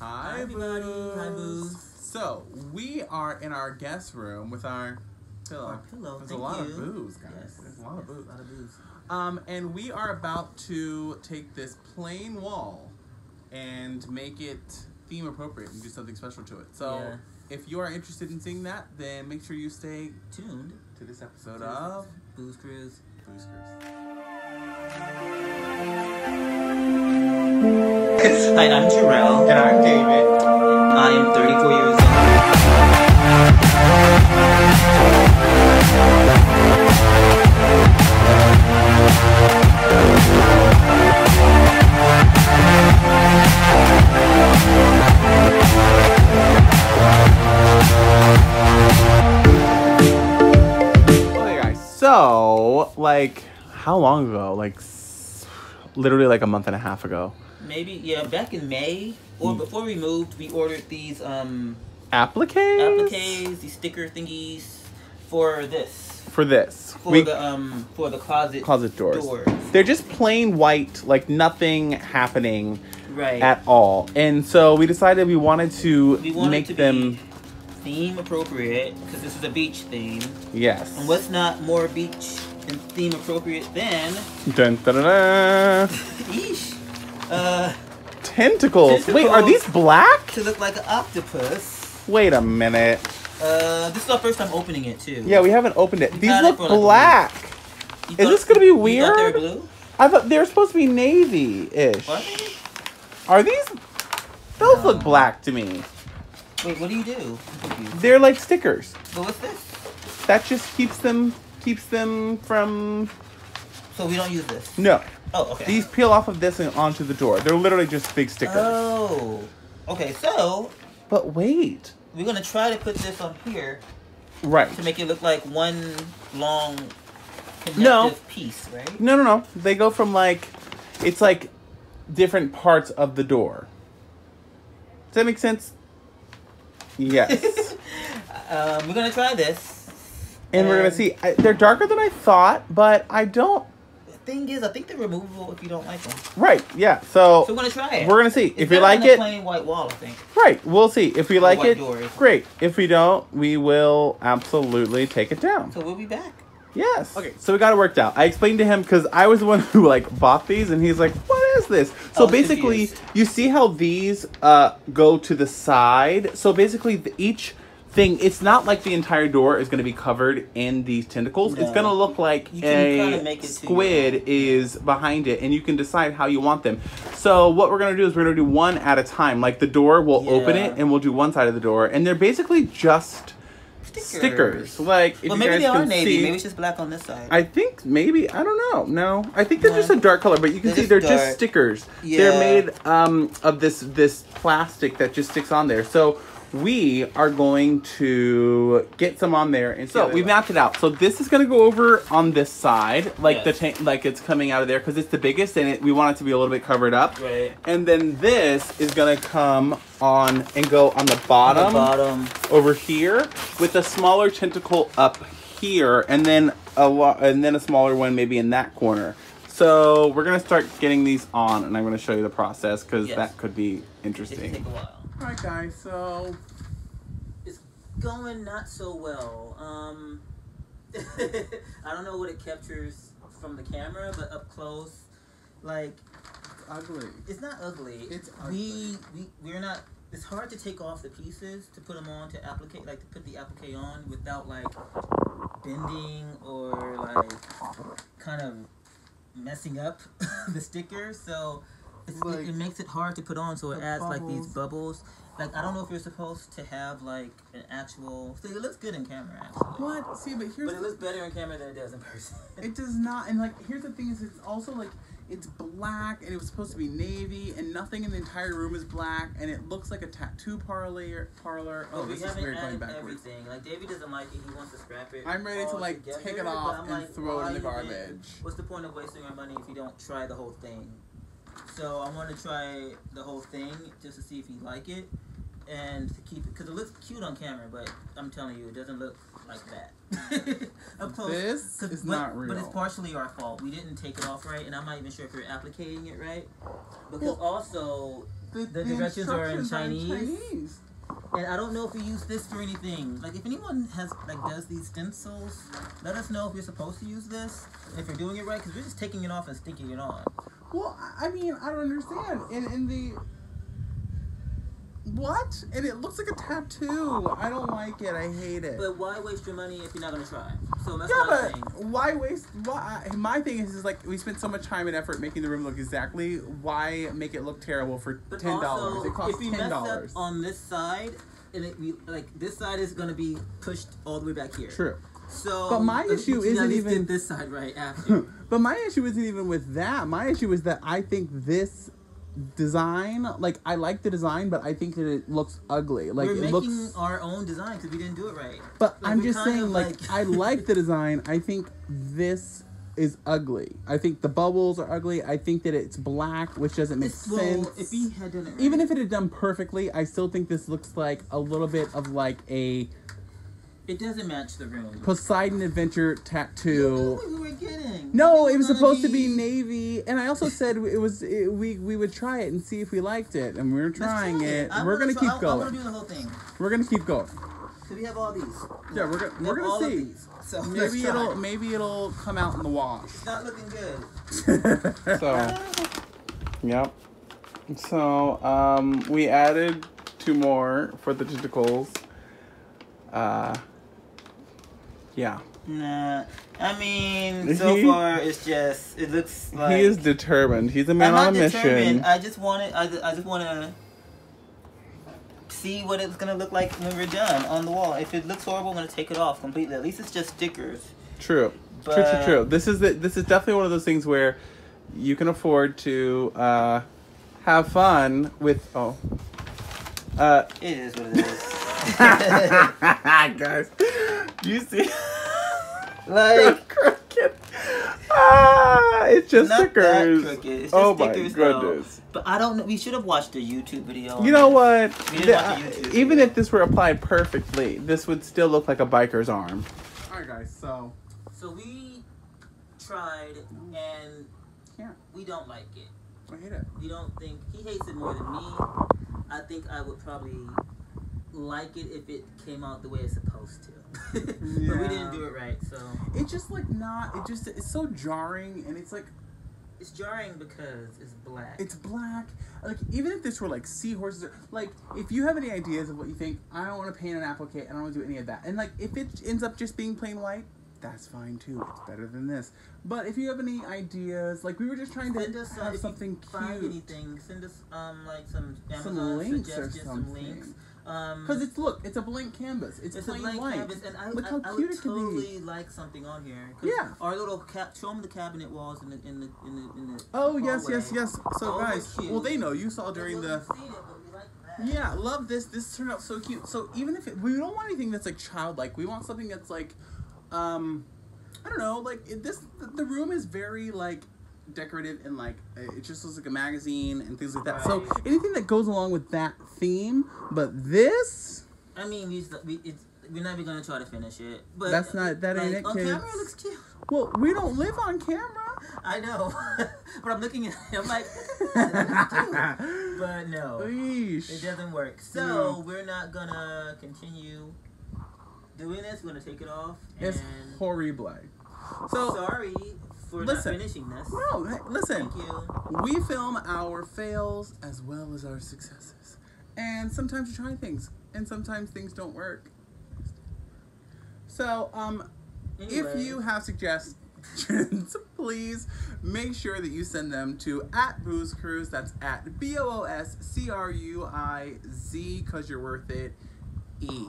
Hi, everybody. Booze. Hi, Booze. So, we are in our guest room with our pillow. Our pillow. There's Thank a lot you. of booze, guys. Yes. There's a lot of booze. A lot of booze. And we are about to take this plain wall and make it theme appropriate and do something special to it. So, if you are interested in seeing that, then make sure you stay tuned to this episode of Booze Cruise. Booze Cruise. Hi, I'm Jarrell. And I'm David. I am 34 years old. Okay, guys. So, like, how long ago? Like, literally like a month and a half ago. Maybe, yeah, back in May, or before we moved, we ordered these appliques, these sticker thingies for this. For this. For the closet doors. They're just plain white, like nothing happening right at all. And so we decided we wanted to make them theme appropriate, because this is a beach theme. Yes. And what's not more beach and theme appropriate than dun, dun, dun, dun. Eesh. Tentacles. Wait, are these black? To look like an octopus. Wait a minute. This is our first time opening it too. Yeah, we haven't opened it. We've These had look it for like black. Is this gonna be weird? You thought they were blue? I thought they were supposed to be navy-ish. Are they? Are these? Those look black to me. Wait, what do you do? I'm confused. They're like stickers. But what's this? That just keeps them from. So we don't use this? No. Oh, okay. These peel off of this and onto the door. They're literally just big stickers. Oh. Okay, so. But wait. We're gonna try to put this on here. Right. To make it look like one long connective piece, right? No. They go from like, it's like different parts of the door. Does that make sense? Yes. We're gonna try this. And we're gonna see. They're darker than I thought, but I don't. The thing is, I think they're removable if you don't like them. Right. Yeah. So we're gonna try it. We're gonna see it's if you like it. Plain white wall, I think. Right. We'll see if we like it. Doors. Great. If we don't, we will absolutely take it down. So we'll be back. Yes. Okay. So we got it worked out. I explained to him because I was the one who like bought these, and he's like, "What is this?" So basically, you see how these go to the side. So basically, each thing, it's not like the entire door is going to be covered in these tentacles. No. It's going to look like a squid is behind it, and you can decide how you want them. So what we're going to do is we're going to do one at a time. Like the door, we'll open it, and we'll do one side of the door, and they're basically just stickers. Like, if well, you maybe guys they are can navy. see, maybe it's just black on this side. I think maybe, I don't know. No, I think they're just a dark color, but you can see they're just stickers. Yeah. They're made of this plastic that just sticks on there. So we are going to get some on there, and so we mapped it out. So this is going to go over on this side, like like it's coming out of there because it's the biggest, and we want it to be a little bit covered up. Right. And then this is going to come on and go on the bottom, over here, with a smaller tentacle up here, and then a smaller one maybe in that corner. So we're gonna start getting these on, and I'm gonna show you the process because that could be interesting. It'll take a while. All right, guys. So it's going not so well. I don't know what it captures from the camera, but up close, like, it's ugly. It's not ugly. It's ugly. We're not. It's hard to take off the pieces to put them on to applique, like to put the applique on without like bending or like kind of messing up the sticker. So it makes it hard to put on. So it adds like these bubbles. Like, I don't know if you're supposed to have like an actual. See, it looks good in camera actually. What? See, but here's. But it looks better in camera than it does in person. It does not, and like here's the thing is, it's also like. It's black, and it was supposed to be navy, and nothing in the entire room is black, and it looks like a tattoo parlor. Oh, this is weird going backwards. Everything. Like, Davey doesn't like it. He wants to scrap it. I'm ready to, like, take it off and throw it in the garbage. What's the point of wasting our money if you don't try the whole thing? So I want to try the whole thing just to see if you like it, and to keep it, because it looks cute on camera, but I'm telling you, it doesn't look like that. Up close. This is not real. But it's partially our fault. We didn't take it off right, and I'm not even sure if you're applicating it right. Because also, The directions are in Chinese. And I don't know if we use this for anything. Like, if anyone does these stencils, let us know if you're supposed to use this, if you're doing it right, because we're just taking it off and sticking it on. Well, I mean, I don't understand. In the... What? And it looks like a tattoo. I don't like it. I hate it. But why waste your money if you're not going to try? So that's yeah, my but thing. Why waste... My thing is like, we spent so much time and effort making the room look exactly. Why make it look terrible for $10? Also, it costs $10. If we mess up on this side, and this side is going to be pushed all the way back here. True. So, but my issue isn't even... get this side right after. But my issue isn't even with that. My issue is that I think this design, like, I like the design, but I think that it looks ugly. Like, we're it making looks... our own design because we didn't do it right. But like, I'm just saying, like, I like the design. I think this is ugly. I think the bubbles are ugly. I think that it's black, which doesn't make sense. If he had done it right. Even if it had done perfectly, I still think this looks like a little bit of like a... It doesn't match the room. Poseidon Adventure tattoo. You knew what we were getting. No, it was supposed to be navy, and I also said we would try it and see if we liked it, and we were trying it. We're gonna keep going. I'm gonna do the whole thing. We're gonna keep going. So we have all these. Yeah, we're gonna see. So maybe it'll come out in the wash. It's not looking good. So, yep. So we added 2 more for the tentacles. Yeah. Nah, I mean, so far it looks like he is determined. He's a man on a mission. I just want to see what it's gonna look like when we're done on the wall. If it looks horrible, I'm gonna take it off completely. At least it's just stickers. True. True. This is definitely one of those things where you can afford to have fun with. It is what it is. Guys, you see, like crooked. It's just not stickers. That crooked. It's just oh stickers, my goodness! Though. But I don't know. We should have watched a YouTube video. You know what? We didn't watch a YouTube even video. if this were applied perfectly, this would still look like a biker's arm. All right, guys. So we tried and we don't like it. I hate it. We don't think he hates it more than me. I think I would probably like it if it came out the way it's supposed to. But we didn't do it right, so it's just like it's so jarring, and it's like it's jarring because it's black. It's black. Like, even if this were like seahorses, like, if you have any ideas of what you think, I don't want to paint an applique, I don't want to do any of that. And like, if it ends up just being plain white, that's fine too. It's better than this. But if you have any ideas, like, we were just trying to have something cute. Find anything, send us like some Amazon links suggestions, or something. some links. Because it's a blank canvas. It's plain a blank white. canvas, and I Look how would cute it could totally be. like something on here. Yeah. Our little show them the cabinet walls in the Oh hallway. yes. So guys, cute. well, they know you saw during the. Yeah, love this. This turned out so cute. So even if we don't want anything that's like childlike, we want something that's like, I don't know, like the room is very like decorative and like it just looks like a magazine and things like that. Right. So anything that goes along with that theme, but this. I mean, we're not even gonna try to finish it. But that's not that ain't it, on kids. camera it looks cute. Well, we don't live on camera. I know, but I'm looking at it, I'm like, but no, it doesn't work. So we're not gonna continue doing this. We're gonna take it off. It's horrible. So sorry for not finishing this. No, hey, listen. Thank you. We film our fails as well as our successes, and sometimes we try things, and sometimes things don't work. So, anyway. If you have suggestions, please make sure that you send them to @BoozCruise. That's @BOOSCRUIZ, 'cause you're worth it. E.